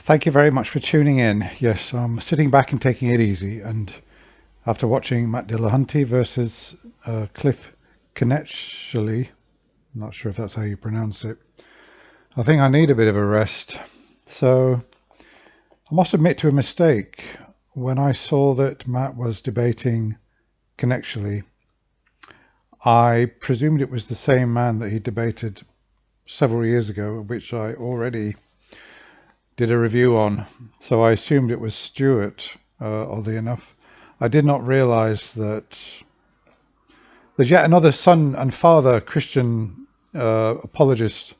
Thank you very much for tuning in. Yes, I'm sitting back and taking it easy. And after watching Matt Dillahunty versus Cliffe Knechtle, I'm not sure if that's how you pronounce it, I think I need a bit of a rest. So I must admit to a mistake. When I saw that Matt was debating Knechtle, I presumed it was the same man that he debated several years ago, which I already did a review on. So I assumed it was Stuart, oddly enough. I did not realize that there's yet another son and father Christian apologist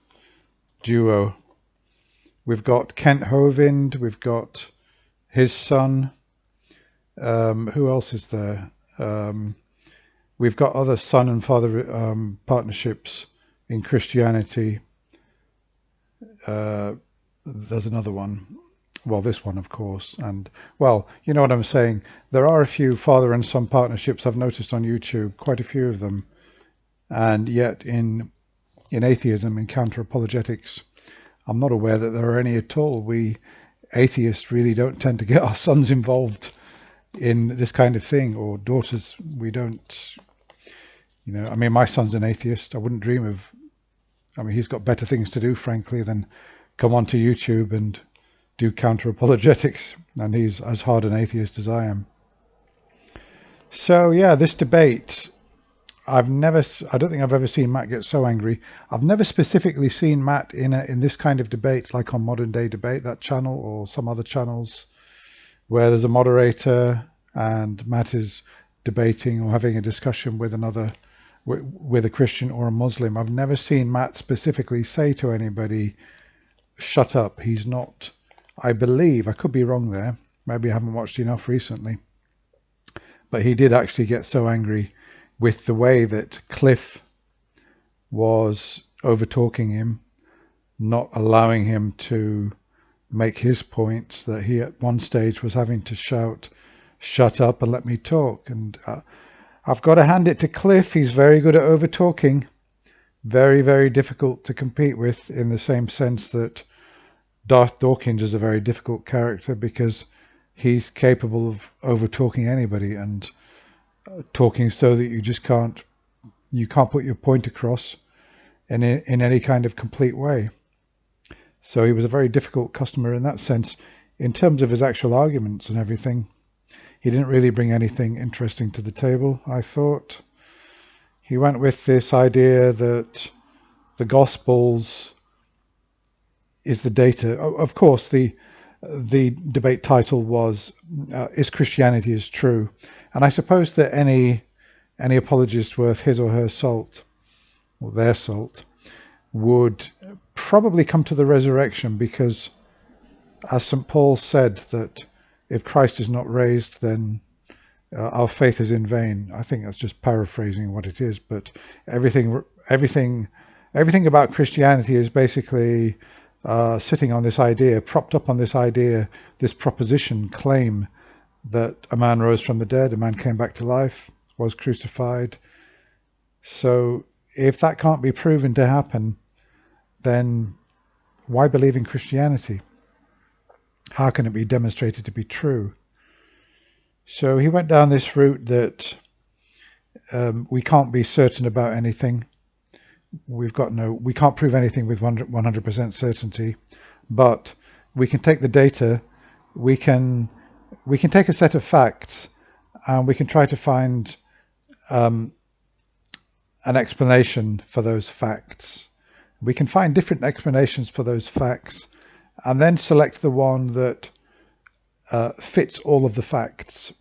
duo. We've got Kent Hovind, we've got his son. Who else is there? We've got other son and father partnerships in Christianity. There's another one. Well, this one, of course. And, well, you know what I'm saying. There are a few father and son partnerships I've noticed on YouTube, quite a few of them. And yet in atheism, in counter-apologetics, I'm not aware that there are any at all. We atheists really don't tend to get our sons involved in this kind of thing, or daughters. We don't, I mean, my son's an atheist. I wouldn't dream of, he's got better things to do, frankly, than come onto YouTube and do counter-apologetics, and he's as hard an atheist as I am. So yeah, this debate, I don't think I've ever seen Matt get so angry. I've never specifically seen Matt in this kind of debate, like on Modern Day Debate, that channel, or some other channels where there's a moderator and Matt is debating or having a discussion with with a Christian or a Muslim. I've never seen Matt specifically say to anybody, shut up. He's not, I believe, I could be wrong there, maybe I haven't watched enough recently, but he did actually get so angry with the way that Cliffe was over talking him, not allowing him to make his points, that he at one stage was having to shout, shut up and let me talk. And I've got to hand it to Cliffe. He's very good at over talking. Very, very difficult to compete with, in the same sense that Darth Dawkins is a very difficult character, because he's capable of over talking anybody and talking so that you can't put your point across in any kind of complete way. So he was a very difficult customer in that sense. In terms of his actual arguments and everything, he didn't really bring anything interesting to the table, I thought. He went with this idea that the Gospels is the data. Of course, the debate title was "Is Christianity is True?" And I suppose that any apologist worth his or her salt, or their salt, would probably come to the resurrection, because, as St. Paul said, that if Christ is not raised, then our faith is in vain. I think that's just paraphrasing what it is, but everything about Christianity is basically sitting on this idea, propped up on this idea, this proposition, claim that a man rose from the dead, a man came back to life, was crucified. So if that can't be proven to happen, then why believe in Christianity? How can it be demonstrated to be true? So he went down this route that we can't be certain about anything. We can't prove anything with 100% certainty, but we can take the data, we can take a set of facts, and we can try to find an explanation for those facts. We can find different explanations for those facts, and then select the one that fits all of the facts.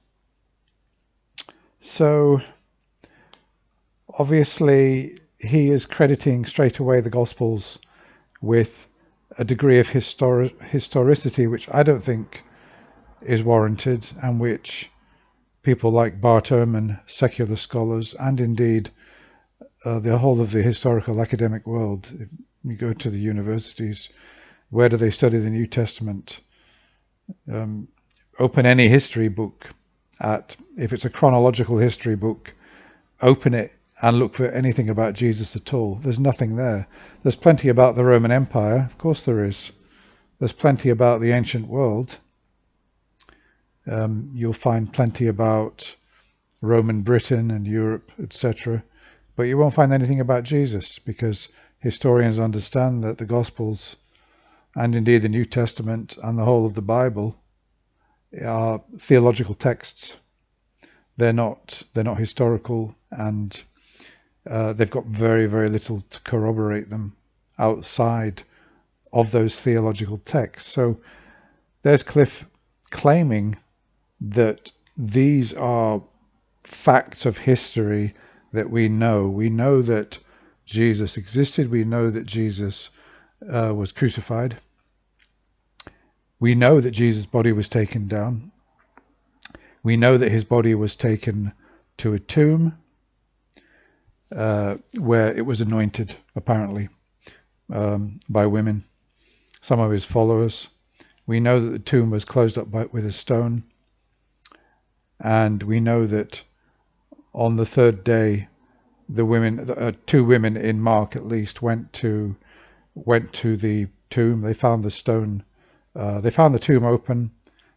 So obviously he is crediting straight away the Gospels with a degree of historicity which I don't think is warranted, and which people like Bart Ehrman, secular scholars, and indeed the whole of the historical academic world, if you go to the universities, where do they study the New Testament? Open any history book, if it's a chronological history book, open it and look for anything about Jesus at all. There's nothing there. There's plenty about the Roman Empire, of course there is. There's plenty about the ancient world. You'll find plenty about Roman Britain and Europe, etc. But you won't find anything about Jesus, because historians understand that the Gospels, and indeed the New Testament and the whole of the Bible, are theological texts. They're not historical, and they've got very, very little to corroborate them outside of those theological texts. So there's Cliffe claiming that these are facts of history that we know. We know that Jesus existed. We know that Jesus was crucified. We know that Jesus' body was taken down. We know that his body was taken to a tomb where it was anointed, apparently, by women, some of his followers. We know that the tomb was closed up with a stone. And we know that on the third day, the women, two women in Mark at least, went to the tomb. They found the stone. They found the tomb open,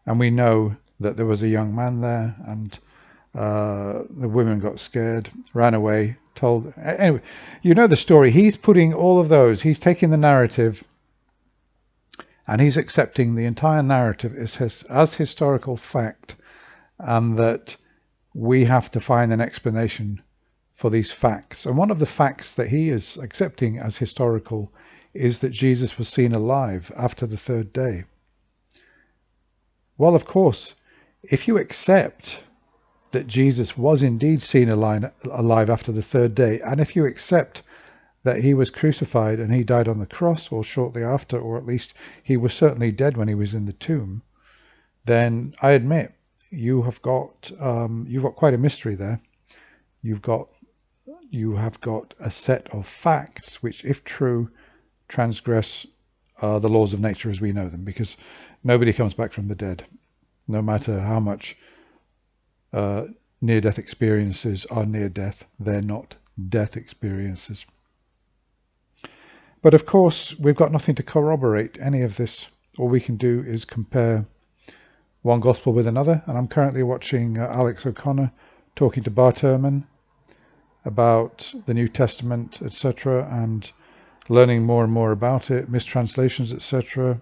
and we know that there was a young man there, and the women got scared, ran away, told. Anyway, you know the story. He's putting all of those. He's taking the narrative, and he's accepting the entire narrative as historical fact, and that we have to find an explanation for these facts. And one of the facts that he is accepting as historical is that Jesus was seen alive after the third day. Well, of course, if you accept that Jesus was indeed seen alive after the third day, and if you accept that he was crucified and he died on the cross, or shortly after, or at least he was certainly dead when he was in the tomb, then I admit you have got quite a mystery there. You have got a set of facts which, if true, transgress the laws of nature as we know them, because nobody comes back from the dead, no matter how much near-death experiences are near death. They're not death experiences. But of course, we've got nothing to corroborate any of this. All we can do is compare one gospel with another, and I'm currently watching Alex O'Connor talking to Bart Ehrman about the New Testament, etc., and learning more and more about it, mistranslations, etc.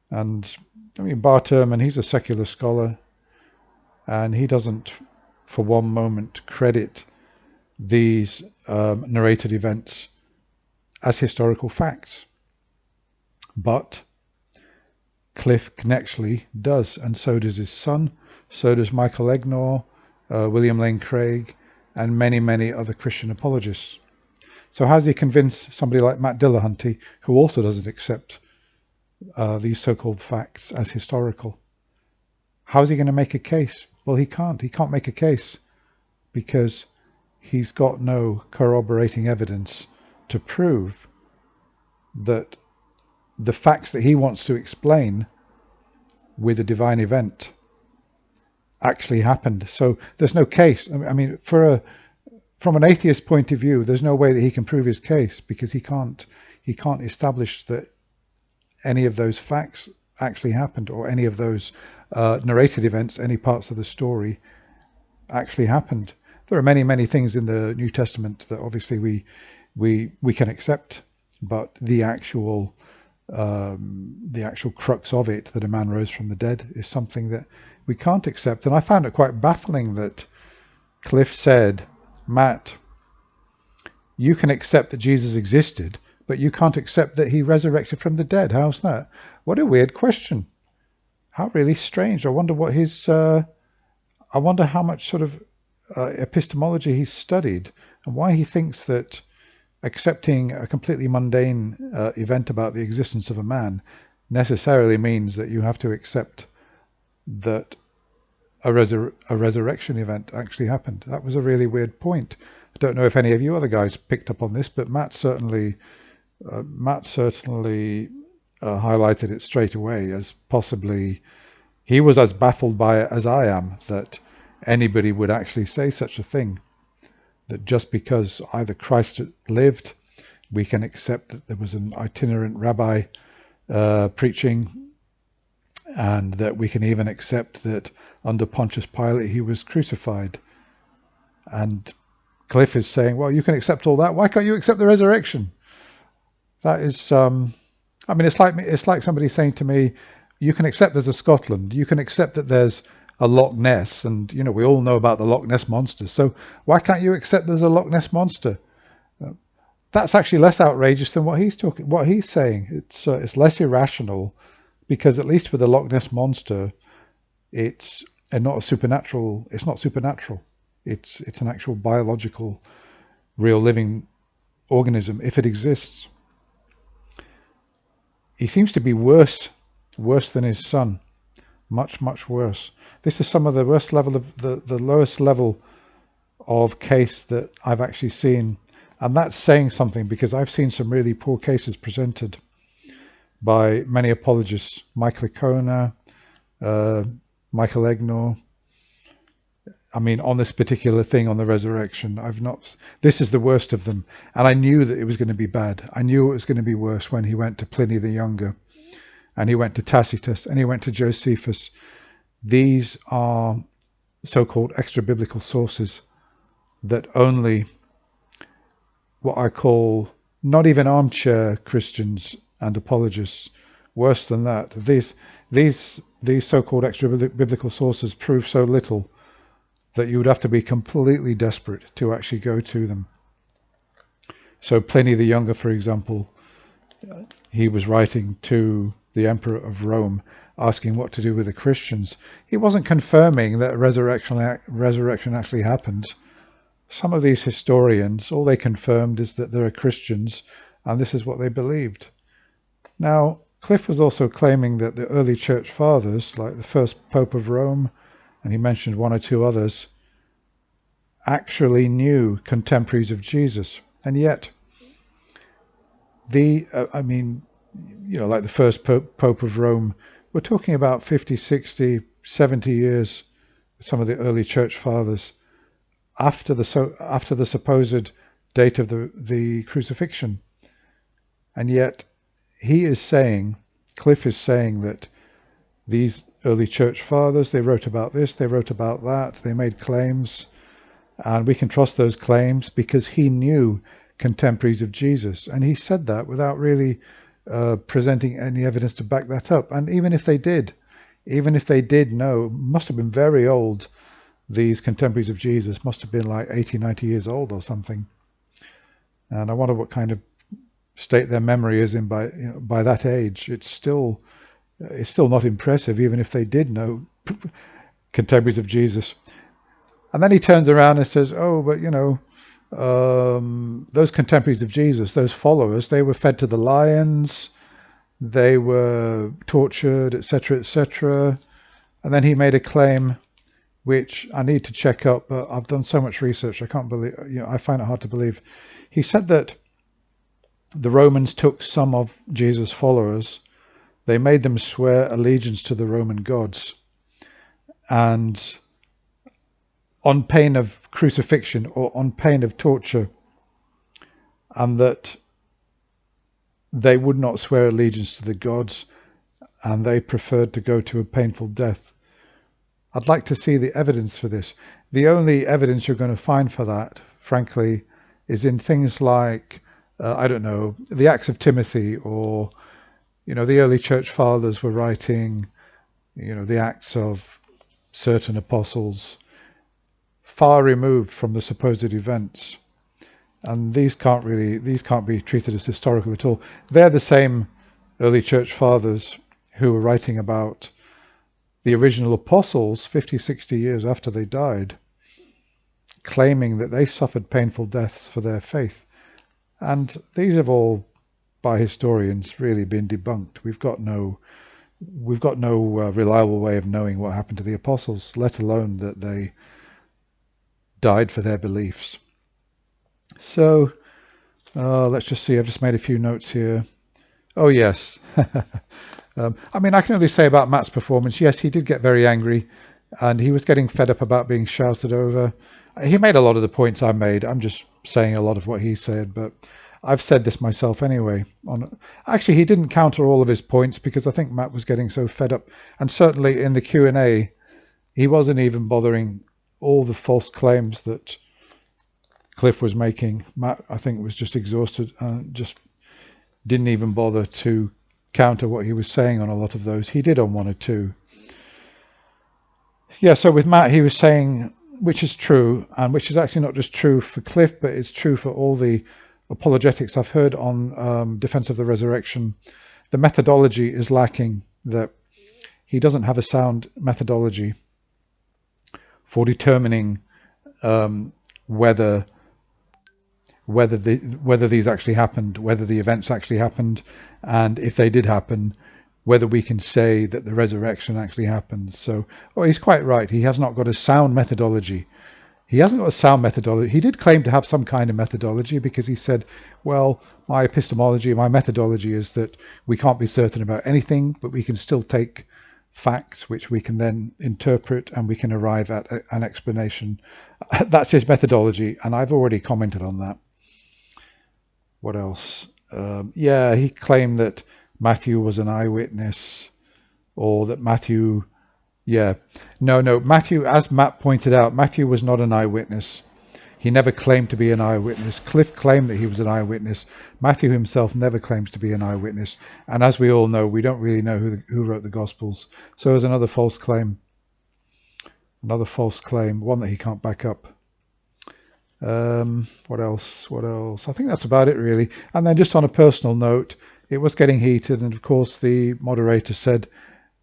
And I mean, Bart Ehrman, he's a secular scholar, and he doesn't for one moment credit these narrated events as historical facts. But Cliffe Knechtle does, and so does his son, so does Michael Egnor, William Lane Craig, and many, many other Christian apologists. So how does he convince somebody like Matt Dillahunty, who also doesn't accept these so-called facts as historical? How is he going to make a case? Well, he can't. He can't make a case because he's got no corroborating evidence to prove that the facts that he wants to explain with a divine event actually happened. So there's no case. I mean, from an atheist point of view, there's no way that he can prove his case, because he can't establish that any of those facts actually happened, or any of those narrated events, any parts of the story actually happened. There are many, many things in the New Testament that obviously we can accept, but the actual crux of it, that a man rose from the dead, is something that we can't accept. And I found it quite baffling that Cliffe said, Matt, you can accept that Jesus existed, but you can't accept that he resurrected from the dead. How's that? What a weird question. How really strange. I wonder what his, I wonder how much sort of epistemology he's studied, and why he thinks that accepting a completely mundane event about the existence of a man necessarily means that you have to accept that a resurrection event actually happened. That was a really weird point. I don't know if any of you other guys picked up on this, but Matt certainly highlighted it straight away as possibly, he was as baffled by it as I am, that anybody would actually say such a thing, that just because either Christ lived, we can accept that there was an itinerant rabbi preaching, and that we can even accept that under Pontius Pilate he was crucified. And Cliffe is saying, well, you can accept all that. Why can't you accept the resurrection? That is, I mean, it's like somebody saying to me, you can accept there's a Scotland, you can accept that there's a Loch Ness, and you know we all know about the Loch Ness monster. So why can't you accept there's a Loch Ness monster? That's actually less outrageous than what he's saying. It's less irrational, because at least with the Loch Ness monster, it's not supernatural. It's an actual biological, real living organism if it exists. He seems to be worse than his son, much worse. This is some of the worst level of the lowest level of case that I've actually seen, and that's saying something, because I've seen some really poor cases presented by many apologists, Michael Icona, Michael Egnor. I mean, on this particular thing on the resurrection, this is the worst of them. And I knew that it was going to be bad. I knew it was going to be worse when he went to Pliny the Younger, and he went to Tacitus, and he went to Josephus. These are so-called extra-biblical sources that only what I call not even armchair Christians and apologists, worse than that. These so-called extra-biblical sources prove so little that you would have to be completely desperate to actually go to them. So Pliny the Younger, for example, he was writing to the Emperor of Rome, asking what to do with the Christians. He wasn't confirming that resurrection actually happened. Some of these historians, all they confirmed is that there are Christians, and this is what they believed. Now, Cliffe was also claiming that the early church fathers, like the first Pope of Rome, and he mentioned one or two others, actually knew contemporaries of Jesus. And yet, I mean, you know, like the first Pope of Rome, we're talking about 50, 60, 70 years, some of the early church fathers, after the supposed date of the crucifixion. And yet, Cliffe is saying that these early church fathers, they wrote about this, they wrote about that, they made claims, and we can trust those claims because he knew contemporaries of Jesus. And he said that without really presenting any evidence to back that up. And even if they did know, must have been very old. These contemporaries of Jesus must have been like 80, 90 years old or something. And I wonder what kind of state their memory is in by that age. It's still not impressive, even if they did know contemporaries of Jesus. And then he turns around and says, oh, but you know, those contemporaries of Jesus, those followers, they were fed to the lions, they were tortured, etc., etc. And then he made a claim which I need to check up, but I've done so much research, I can't believe, you know, I find it hard to believe. He said that the Romans took some of Jesus' followers, they made them swear allegiance to the Roman gods, and on pain of crucifixion or on pain of torture, and that they would not swear allegiance to the gods, and they preferred to go to a painful death. I'd like to see the evidence for this. The only evidence you're going to find for that, frankly, is in things like, I don't know, the Acts of Timothy, or, you know, the early church fathers were writing, you know, the Acts of certain apostles, far removed from the supposed events. And these can't be treated as historical at all. They're the same early church fathers who were writing about the original apostles 50, 60 years after they died, claiming that they suffered painful deaths for their faith. And these have all, by historians, really been debunked. We've got no reliable way of knowing what happened to the apostles, let alone that they died for their beliefs. So let's just see. I've just made a few notes here. Oh yes. I mean, I can only say about Matt's performance. Yes, he did get very angry, and he was getting fed up about being shouted over. He made a lot of the points I made. I'm just saying a lot of what he said, but I've said this myself anyway. Actually, he didn't counter all of his points because I think Matt was getting so fed up. And certainly in the Q&A, he wasn't even bothering all the false claims that Cliffe was making. Matt, I think, was just exhausted and just didn't even bother to counter what he was saying on a lot of those. He did on one or two. Yeah, so with Matt, he was saying, which is true, and which is actually not just true for Cliffe, but it's true for all the apologetics I've heard on Defense of the Resurrection. The methodology is lacking, that he doesn't have a sound methodology for determining whether these actually happened, whether the events actually happened, and if they did happen, whether we can say that the resurrection actually happened. So, he's quite right. He has not got a sound methodology. He hasn't got a sound methodology. He did claim to have some kind of methodology because he said, well, my epistemology, my methodology is that we can't be certain about anything, but we can still take facts, which we can then interpret, and we can arrive at an explanation. That's his methodology, and I've already commented on that. What else? Yeah, he claimed that Matthew was an eyewitness, or that Matthew, Matthew, as Matt pointed out, Matthew was not an eyewitness. He never claimed to be an eyewitness. Cliffe claimed that he was an eyewitness. Matthew himself never claims to be an eyewitness. And as we all know, we don't really know who wrote the Gospels. So there's another false claim. Another false claim, one that he can't back up. What else? I think that's about it, really. And then just on a personal note, it was getting heated, and of course the moderator said,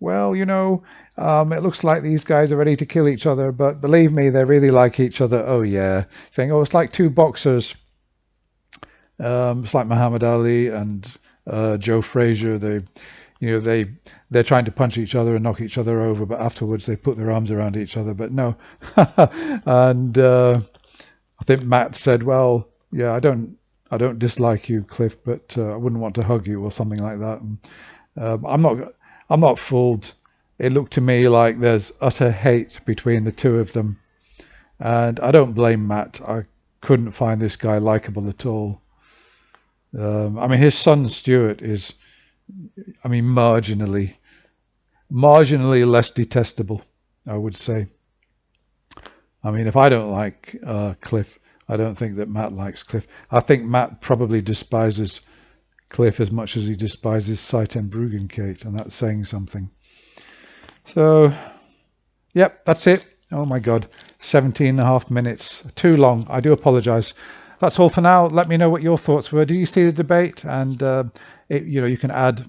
well, it looks like these guys are ready to kill each other, but believe me, they really like each other. Oh yeah. Saying, it's like two boxers. It's like Muhammad Ali and Joe Frazier. They're trying to punch each other and knock each other over, but afterwards they put their arms around each other. But no. And I think Matt said, well, yeah, I don't dislike you, Cliffe, but I wouldn't want to hug you or something like that. And I'm not fooled. It looked to me like there's utter hate between the two of them, and I don't blame Matt. I couldn't find this guy likable at all. His son Stuart is, marginally less detestable, I would say. If I don't like Cliffe, I don't think that Matt likes Cliffe. I think Matt probably despises Cliffe as much as he despises Seit-en-Bruggencate, and that's saying something. So, yep, that's it. Oh my God, 17.5 minutes. Too long. I do apologise. That's all for now. Let me know what your thoughts were. Did you see the debate? And, you can add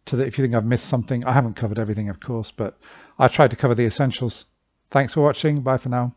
to that if you think I've missed something. I haven't covered everything, of course, but I tried to cover the essentials. Thanks for watching. Bye for now.